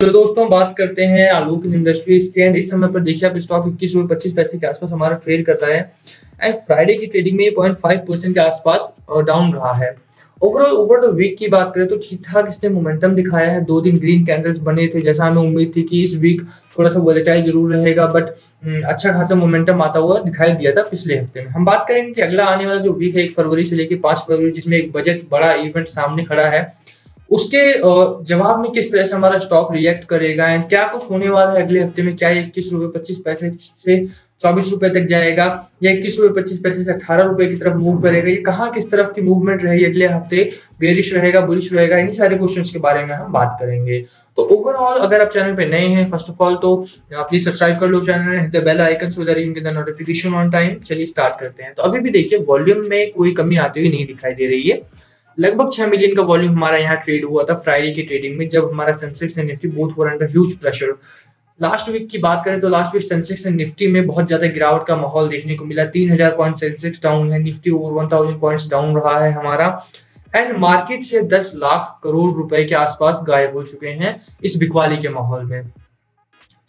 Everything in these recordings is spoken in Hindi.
तो दोस्तों बात करते हैं आलोक इंडस्ट्रीज के एंड इस समय पर देखिए आप स्टॉक 21 रुपये 25 पैसे के आसपास हमारा ट्रेड कर रहा है एंड फ्राइडे की ट्रेडिंग में 0.5% के आसपास डाउन रहा है। ओवरऑल ओवर द वीक की बात करें तो ठीक ठाक इसने मोमेंटम दिखाया है। 2 दिन ग्रीन कैंडल्स बने थे, जैसा हमें उम्मीद थी कि इस वीक थोड़ा सा वोलेटाइल जरूर रहेगा बट अच्छा खासा मोमेंटम आता हुआ दिखाई दिया था पिछले हफ्ते में। हम बात करेंगे कि अगला आने वाला जो वीक है 1 फरवरी से लेकर 5 फरवरी जिसमें एक बजट बड़ा इवेंट सामने खड़ा है, उसके जवाब में किस तरह से हमारा स्टॉक रिएक्ट करेगा एंड क्या कुछ होने वाला है अगले हफ्ते में। क्या ये 21 रुपये 25 पैसे से 24 रुपए तक जाएगा या 21 रुपये 25 पैसे से 18 रुपए की तरफ मूव करेगा, ये कहाँ किस तरफ की मूवमेंट रहेगी अगले हफ्ते, बेरिश रहेगा बुलिश रहेगा, इन्हीं सारे क्वेश्चंस के बारे में हम बात करेंगे। तो ओवरऑल अगर आप चैनल पे नए हैं फर्स्ट ऑफ ऑल तो प्लीज सब्सक्राइब कर लो channel, hit the bell icon so that you can get the notification on time. चलिए स्टार्ट करते हैं। तो अभी भी देखिए वॉल्यूम में कोई कमी आती हुई नहीं दिखाई दे रही है। लगभग 6 मिलियन का वॉल्यूम हमारा यहाँ ट्रेड हुआ था फ्राइडे की ट्रेडिंग में, जब हमारा Sensex and Nifty both were under huge pressure. Last week की बात करें तो last week Sensex and Nifty में बहुत ज्यादा गिरावट का माहौल देखने को मिला। 3000 पॉइंट सेंसेक्स डाउन है, निफ्टी ओवर 1000 पॉइंट्स डाउन रहा है हमारा एंड मार्केट से 10 लाख करोड़ रुपए के आसपास गायब हो चुके हैं इस बिकवाली के माहौल में।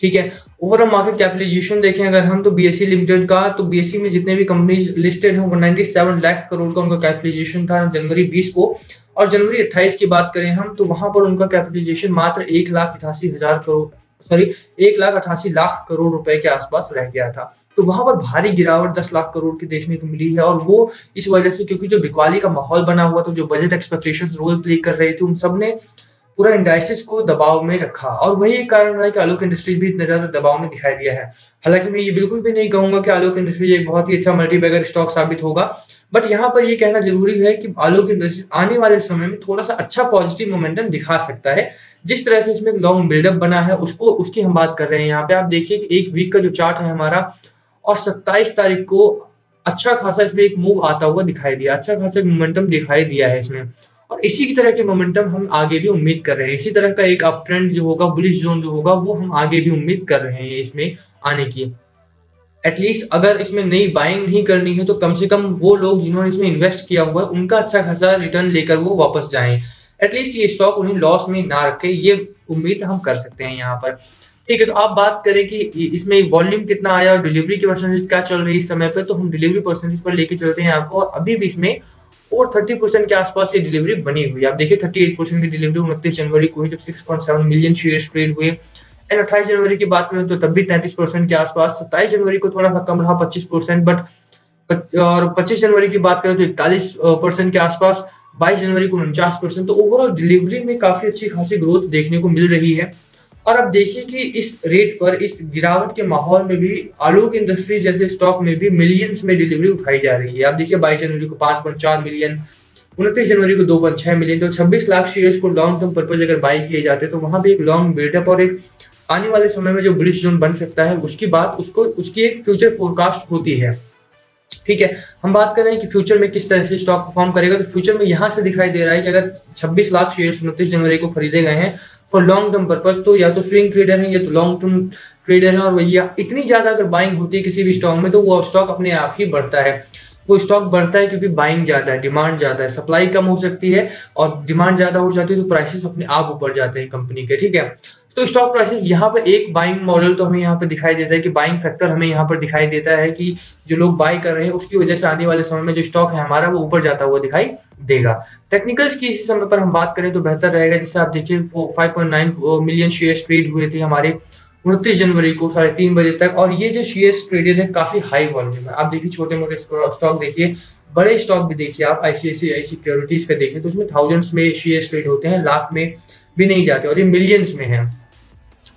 ठीक है, ओवरऑल मार्केट कैपिटलाइजेशन देखें अगर हम तो बीएसई लिमिटेड का, तो बीएसई में जितने भी कंपनीज लिस्टेड हैं 197 लाख करोड़ का उनका कैपिटलाइजेशन था जनवरी 20 को, और जनवरी 28 की बात करें हम तो वहां पर उनका कैपिटलाइजेशन मात्र 1,88,000 करोड़ सॉरी 1,88,00,000 करोड़ रुपए के आसपास रह गया था। तो वहां पर भारी गिरावट 10 लाख करोड़ की देखने को मिली है, और वो इस वजह से क्योंकि जो बिकवाली का माहौल बना हुआ था, जो बजट एक्सपेक्टेशंस रोल प्ले कर रही थी, उन सब ने पूरा इंडाइसिस को दबाव में रखा, और वही एक कारण रहा है कि आलोक इंडस्ट्रीज भी इतना ज्यादा दबाव में दिखाई दिया है। हालांकि मैं ये बिल्कुल भी नहीं कहूंगा कि आलोक इंडस्ट्रीज एक बहुत ही अच्छा मल्टीबैगर स्टॉक साबित होगा, बट यहाँ पर ये कहना जरूरी है कि आलोक इंडस्ट्रीज आने वाले समय में थोड़ा सा अच्छा पॉजिटिव मोमेंटम दिखा सकता है। जिस तरह से इसमें लॉन्ग बिल्डअप बना है उसकी हम बात कर रहे हैं। यहाँ पे आप देखिए कि एक वीक का जो चार्ट है हमारा, और 27 तारीख को अच्छा खासा इसमें एक मूव आता हुआ दिखाई दिया, अच्छा खासा मोमेंटम दिखाई दिया है इसमें, और इसी की तरह के मोमेंटम हम आगे भी उम्मीद कर रहे हैं। इसी तरह का एक अप ट्रेंड जो होगा, बुलिश जोन जो होगा, वो हम आगे भी उम्मीद कर रहे हैं इसमें आने की। एटलीस्ट अगर इसमें नई बाइंग नहीं करनी है तो कम से कम वो लोग जिन्होंने इसमें इन्वेस्ट किया हुआ है उनका अच्छा खासा रिटर्न लेकर वो वापस जाएं। एटलीस्ट ये स्टॉक उन्हें लॉस में ना रखे, ये उम्मीद हम कर सकते हैं यहाँ पर। ठीक है, तो आप बात करें कि इसमें वॉल्यूम कितना आया और डिलीवरी की परसेंटेज क्या चल रही है इस समय पे, तो हम डिलीवरी परसेंटेज पर लेके चलते हैं आपको। अभी भी इसमें और 30% के आसपास ये डिलीवरी बनी हुई है। आप देखिए 38% की डिलीवरी 29 जनवरी को हुई, जब 6.7 मिलियन शेयर्स ट्रेड हुए। एंड 28 जनवरी की बात करें तो तब भी 33% के आसपास। 27 जनवरी को थोड़ा सा कम रहा 25%, बट और 25 जनवरी की बात करें तो 41% के आसपास। 22 जनवरी को 49%। तो ओवरऑल डिलीवरी में काफी अच्छी खासी ग्रोथ देखने को मिल रही है। और अब देखिए कि इस रेट पर, इस गिरावट के माहौल में भी आलोक इंडस्ट्रीज जैसे स्टॉक में भी मिलियंस में डिलीवरी उठाई जा रही है। आप देखिए 22 जनवरी को 5.4 मिलियन, 29 जनवरी को 2.6 मिलियन, तो 26 लाख शेयर्स को लॉन्ग टर्म पर्पज अगर बाई किए जाते हैं तो वहां भी एक लॉन्ग बिल्डअप और एक आने वाले समय में जो बुलिश जोन बन सकता है उसकी बात उसकी एक फ्यूचर फोरकास्ट होती है। ठीक है, हम बात कर रहे हैं कि फ्यूचर में किस तरह से स्टॉक परफॉर्म करेगा। तो फ्यूचर में यहाँ से दिखाई दे रहा है कि अगर 26 लाख शेयर्स 29 जनवरी को खरीदे गए हैं फॉर लॉन्ग टर्म पर्पज, तो या तो स्विंग ट्रेडर है या तो लॉन्ग टर्म ट्रेडर है, और भैया इतनी ज्यादा अगर बाइंग होती है किसी भी स्टॉक में तो वो स्टॉक अपने आप ही बढ़ता है। वो स्टॉक बढ़ता है क्योंकि बाइंग ज्यादा है, डिमांड ज्यादा है, सप्लाई कम हो सकती है और डिमांड ज्यादा हो जाती है तो प्राइसेस अपने आप ऊपर जाते हैं कंपनी के। ठीक है, तो स्टॉक प्राइसेस यहाँ पर एक बाइंग मॉडल तो हमें यहाँ पर दिखाई देता है कि बाइंग फैक्टर हमें यहाँ पर दिखाई देता है कि जो लोग बाय कर रहे हैं उसकी वजह से आने वाले समय में जो स्टॉक है हमारा वो ऊपर जाता हुआ दिखाई देगा। टेक्निकल्स की इसी समय पर हम बात करें तो बेहतर रहेगा। जैसे आप देखिए 5.9 मिलियन शेयर्स ट्रेड हुए थे हमारे 29 जनवरी को 3:30 बजे तक, और ये जो शेयर्स ट्रेडेड है काफी हाई वॉल्यूम है। आप देखिए छोटे मोटे स्टॉक देखिए, बड़े स्टॉक भी देखिए, आप आईसीआईसीआई सिक्योरिटीज का देखिए तो उसमें थाउजेंड्स में शेयर्स ट्रेड होते हैं, लाख में भी नहीं जाते, और ये मिलियंस में है।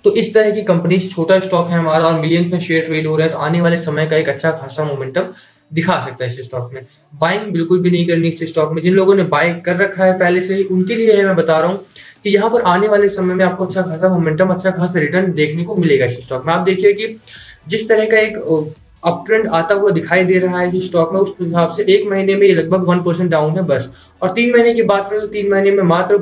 तो इस तरह की कंपनी, छोटा स्टॉक है हमारा और मिलियंस में शेयर ट्रेड हो रहा है, तो आने वाले समय का एक अच्छा खासा मोमेंटम दिखा सकता है इस स्टॉक में। बाइंग बिल्कुल भी नहीं करनी इस स्टॉक में। जिन लोगों ने बाय कर रखा है पहले से ही उनके लिए है मैं बता रहा हूँ कि यहाँ पर आने वाले समय में आपको अच्छा खासा मोमेंटम, अच्छा खासा रिटर्न देखने को मिलेगा इस स्टॉक में। आप देखिए कि जिस तरह का एक अप ट्रेंड आता हुआ दिखाई दे रहा है इस स्टॉक में, उस हिसाब से एक महीने में ये लगभग 1% डाउन है बस, और 3 महीने की बात करें तो 3 महीने में मात्र,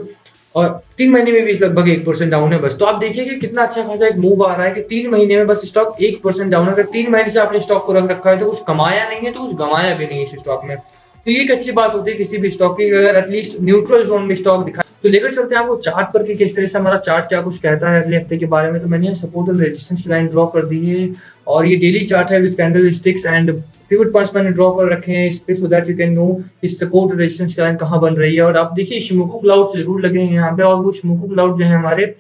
और 3 महीने में भी लगभग 1% डाउन है बस। तो आप देखिए कि कितना अच्छा खासा एक मूव आ रहा है कि 3 महीने में बस स्टॉक 1% डाउन है। अगर 3 महीने से आपने स्टॉक को रख रखा है तो कुछ कमाया नहीं है तो कुछ गंवाया भी नहीं है इस स्टॉक में। तो ये एक अच्छी बात होती है किसी भी स्टॉक की, अगर एटलीस्ट न्यूट्रल जोन में स्टॉक दिखाए तो लेकर चलते हैं आपको चार्ट पर कि किस तरह से हमारा चार्ट क्या कुछ कहता है अगले हफ्ते के बारे में। तो मैंने यहाँ सपोर्ट और रेजिस्टेंस की लाइन ड्रॉ कर दी है और ये डेली चार्ट है with candle sticks and pivot points मैंने ड्रॉ कर रखे हैं इस पे, so that you can know इस सपोर्ट और रेजिस्टेंस की लाइन कहाँ बन रही है। और आप देखिए शिमोकू क्लाउड्स जरूर लगे हैं यहाँ पे, और वो शिमोकू क्लाउड जो है हमारे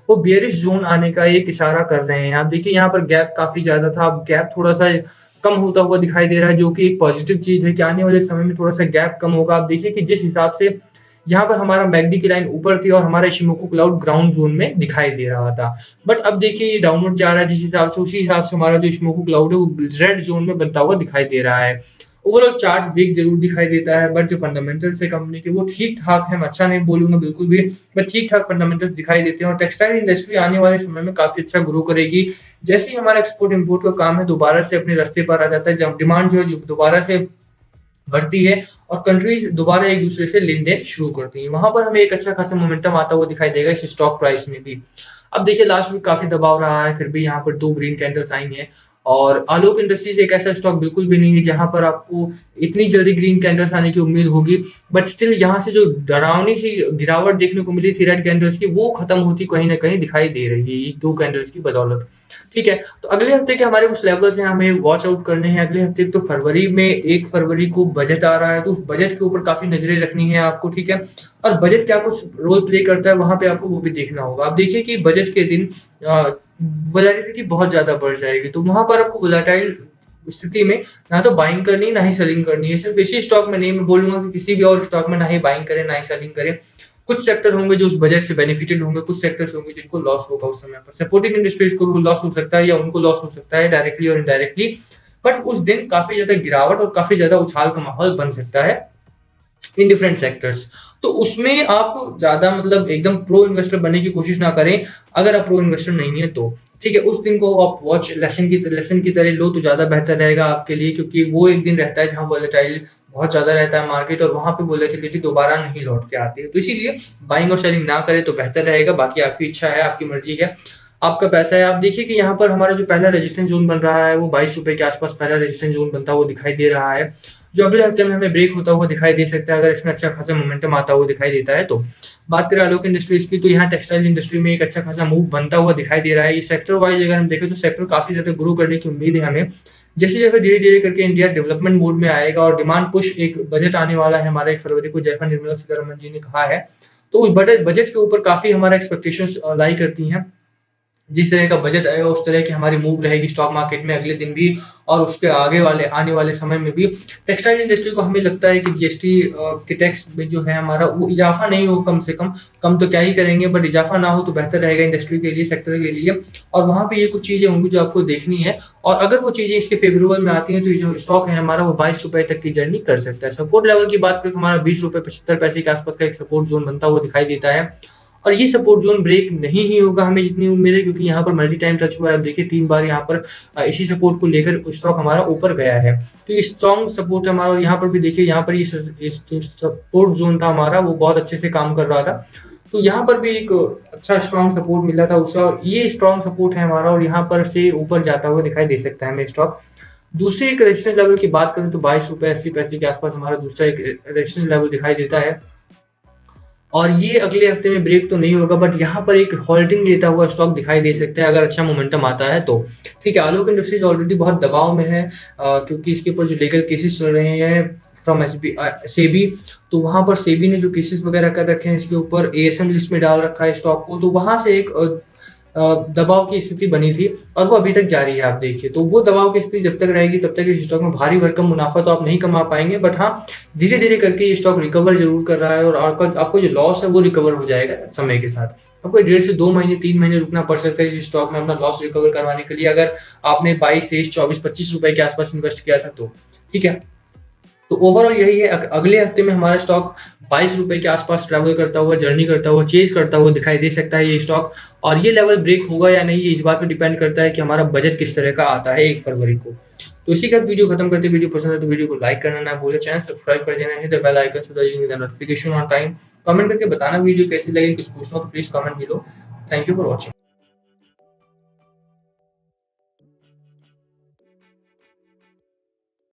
वो बियरिश जोन आने का एक इशारा कर रहे हैं। आप देखिए यहाँ पर गैप काफी ज्यादा था, अब गैप थोड़ा सा कम होता हुआ दिखाई दे रहा है, जो कि एक पॉजिटिव चीज है कि आने वाले समय में थोड़ा सा गैप कम होगा। आप देखिए कि जिस हिसाब से यहाँ पर हमारा मैकडी की लाइन ऊपर थी और हमारा इशिमोकू क्लाउड ग्राउंड जोन में दिखाई दे रहा था, बट अब देखिए ये डाउनवर्ड जा रहा है जिस हिसाब से, उसी हिसाब से हमारा जो इशिमोकू क्लाउड है वो रेड जोन में बनता हुआ दिखाई दे रहा है। ओवरऑल चार्ट वीक जरूर दिखाई देता है, बट जो फंडामेंटल्स है कंपनी के वो ठीक ठाक है, मैं अच्छा नहीं बोलूंगा बिल्कुल भी, बट ठीक ठाक फंडामेंटल्स दिखाई देते हैं। और टेक्सटाइल इंडस्ट्री आने वाले समय में काफी अच्छा ग्रो करेगी, जैसे ही हमारा एक्सपोर्ट इम्पोर्ट का काम है दोबारा से अपने रास्ते पर आ जाता है, जब डिमांड जो है दोबारा से बढ़ती है और कंट्रीज दोबारा एक दूसरे से लेन देन शुरू करती हैं, वहां पर हमें एक अच्छा खासा मोमेंटम आता हुआ दिखाई देगा इस स्टॉक प्राइस में भी। अब देखिए लास्ट वीक काफी दबाव रहा है, फिर भी यहाँ पर 2 ग्रीन कैंडल्स आई हैं और आलोक इंडस्ट्रीज एक ऐसा स्टॉक बिल्कुल भी नहीं है जहां पर आपको इतनी जल्दी ग्रीन कैंडल्स आने की उम्मीद होगी, बट स्टिल यहाँ से जो डरावनी सी गिरावट देखने को मिली थी रेड कैंडल्स की, वो खत्म होती कहीं ना कहीं दिखाई दे रही है इस 2 कैंडल्स की बदौलत। ठीक है, तो अगले हफ्ते के हमारे कुछ लेवल्स हैं हमें वॉच आउट करने हैं अगले हफ्ते। तो फरवरी में 1 फरवरी को बजट आ रहा है, तो उस बजट के ऊपर काफी नजरें रखनी है आपको, ठीक है, और बजट क्या कुछ रोल प्ले करता है वहां पे आपको वो भी देखना होगा। आप देखिए कि बजट के दिन वोलेटिलिटी बहुत ज्यादा बढ़ जाएगी, तो वहां पर आपको वोलेटाइल स्थिति में ना तो बाइंग करनी ना ही सेलिंग करनी है। सिर्फ इसी स्टॉक में नहीं, मैं बोलूंगा कि किसी भी और स्टॉक में ना ही बाइंग करें ना ही सेलिंग करें। कुछ सेक्टर होंगे जो उस बजट से बेनिफिटेड होंगे, कुछ सेक्टर्स होंगे जिनको लॉस होगा उस समय पर। सपोर्टिंग इंडस्ट्रीज को भी लॉस हो सकता है या उनको लॉस हो सकता है डायरेक्टली और इनडायरेक्टली, बट उस दिन काफी ज्यादा गिरावट और काफी ज्यादा उछाल का माहौल बन सकता है इन डिफरेंट सेक्टर्स। तो उसमें आप ज्यादा मतलब एकदम प्रो इन्वेस्टर बनने की कोशिश ना करें अगर आप प्रो इन्वेस्टर नहीं है तो, ठीक है। उस दिन को आप वॉच लेसन की तरह लो तो ज्यादा बेहतर रहेगा आपके लिए, क्योंकि वो एक दिन रहता है जहां वोलेटाइल बहुत ज्यादा रहता है मार्केट और वहां पे वोलेटिलिटी दोबारा नहीं लौट के आती है, तो इसीलिए बाइंग और सेलिंग ना करें तो बेहतर रहेगा। बाकी आपकी इच्छा है, आपकी मर्जी है, आपका पैसा है। आप देखिए कि यहाँ पर हमारा जो पहला रेजिस्टेंस जोन बन रहा है वो 22 रुपए के आसपास पहला रेजिस्टेंस जोन बनता हुआ दिखाई दे रहा है, जो अगले हफ्ते में हमें ब्रेक होता हुआ दिखाई दे सकता है अगर इसमें अच्छा खासा मोमेंटम आता हुआ दिखाई देता है तो। बात करें आलोक इंडस्ट्रीज की, तो यहाँ टेक्सटाइल इंडस्ट्री में एक अच्छा खासा मूव बनता हुआ दिखाई दे रहा है। ये सेक्टर वाइज अगर हम देखें तो सेक्टर काफी ज्यादा ग्रो करने की उम्मीद है हमें, जैसे जैसे धीरे धीरे करके इंडिया डेवलपमेंट मोड में आएगा और डिमांड पुश एक बजट आने वाला है हमारा 1 फरवरी को, जैसा निर्मला सीतारमण जी ने कहा है, तो उस बजट के ऊपर काफी हमारा एक्सपेक्टेशंस लाई करती हैं। जिस तरह का बजट आएगा उस तरह की हमारी मूव रहेगी स्टॉक मार्केट में अगले दिन भी और उसके आगे वाले आने वाले समय में भी। टेक्सटाइल इंडस्ट्री को हमें लगता है कि जीएसटी के टैक्स में जो है हमारा वो इजाफा नहीं हो, कम से कम तो क्या ही करेंगे, बट इजाफा ना हो तो बेहतर रहेगा इंडस्ट्री के लिए, सेक्टर के लिए। और वहां पे ये कुछ चीजें होंगी जो आपको देखनी है, और अगर वो चीजें इसके फेवरेबल में आती हैं तो ये जो स्टॉक है हमारा वो 22 रुपए तक की जर्नी कर सकता है। सपोर्ट लेवल की बात करें तो हमारा 20 रुपए 75 पैसे के आसपास का एक सपोर्ट जोन बनता हुआ दिखाई देता है, और ये सपोर्ट जोन ब्रेक नहीं ही होगा हमें जितनी उम्मीद है, क्योंकि यहाँ पर मल्टी टाइम टच हुआ है। आप देखिए 3 बार यहाँ पर इसी सपोर्ट को लेकर स्टॉक हमारा ऊपर गया है, तो ये स्ट्रॉन्ग सपोर्ट है हमारा। और यहाँ पर भी देखिए, यहाँ पर ये जो सपोर्ट जोन था हमारा वो बहुत अच्छे से काम कर रहा था, तो यहाँ पर भी एक अच्छा स्ट्रॉन्ग सपोर्ट मिला था उसका, और ये स्ट्रॉन्ग सपोर्ट है हमारा और यहाँ पर से ऊपर जाता हुआ दिखाई दे सकता है हमें स्टॉक। दूसरे एक रेजिस्टेंस लेवल की बात करें तो 22 रुपए 80 पैसे के आसपास हमारा दूसरा एक रेजिस्टेंस लेवल दिखाई देता है, और ये अगले हफ्ते में ब्रेक तो नहीं होगा, बट यहाँ पर एक होल्डिंग लेता हुआ स्टॉक दिखाई दे सकता है अगर अच्छा मोमेंटम आता है तो, ठीक है। आलोक इंडस्ट्रीज ऑलरेडी बहुत दबाव में है क्योंकि इसके ऊपर जो लीगल केसेस चल रहे हैं फ्रॉम सेबी, तो वहां पर सेबी ने जो केसेस वगैरह कर रखे हैं इसके ऊपर एएसएम लिस्ट में डाल रखा है स्टॉक को, तो वहां से एक दबाव की स्थिति बनी थी और वो अभी तक जारी है। आप देखिए तो वो दबाव की स्थिति जब तक रहेगी तब तक इस स्टॉक में भारी भरकम मुनाफा तो आप नहीं कमा पाएंगे, बट हाँ धीरे धीरे करके ये स्टॉक रिकवर जरूर कर रहा है और आपको जो लॉस है वो रिकवर हो जाएगा समय के साथ। आपको 1.5 से 2 महीने 3 महीने रुकना पड़ सकता है इस स्टॉक में अपना लॉस रिकवर करवाने के लिए, अगर आपने 22 23 24 25 रुपए के आसपास इन्वेस्ट किया था तो, ठीक है। तो ओवरऑल यही है, अगले हफ्ते में हमारा स्टॉक 22 रुपए के आसपास ट्रैवल करता हुआ, जर्नी करता हुआ, चेज करता हुआ दिखाई दे सकता है ये स्टॉक, और ये लेवल ब्रेक होगा या नहीं ये इस बात पर डिपेंड करता है कि हमारा बजट किस तरह का आता है 1 फरवरी को। तो इसी के साथ वीडियो खत्म करते, वीडियो पसंद है तो वीडियो को लाइक करना ना भूलें, चैनल सब्सक्राइब कर देना है, bell icon so that you get notification on time. Comment करके बताना वीडियो कैसी लगी, कुछ पूछना हो तो प्लीज कमेंट करो। Thank you for watching.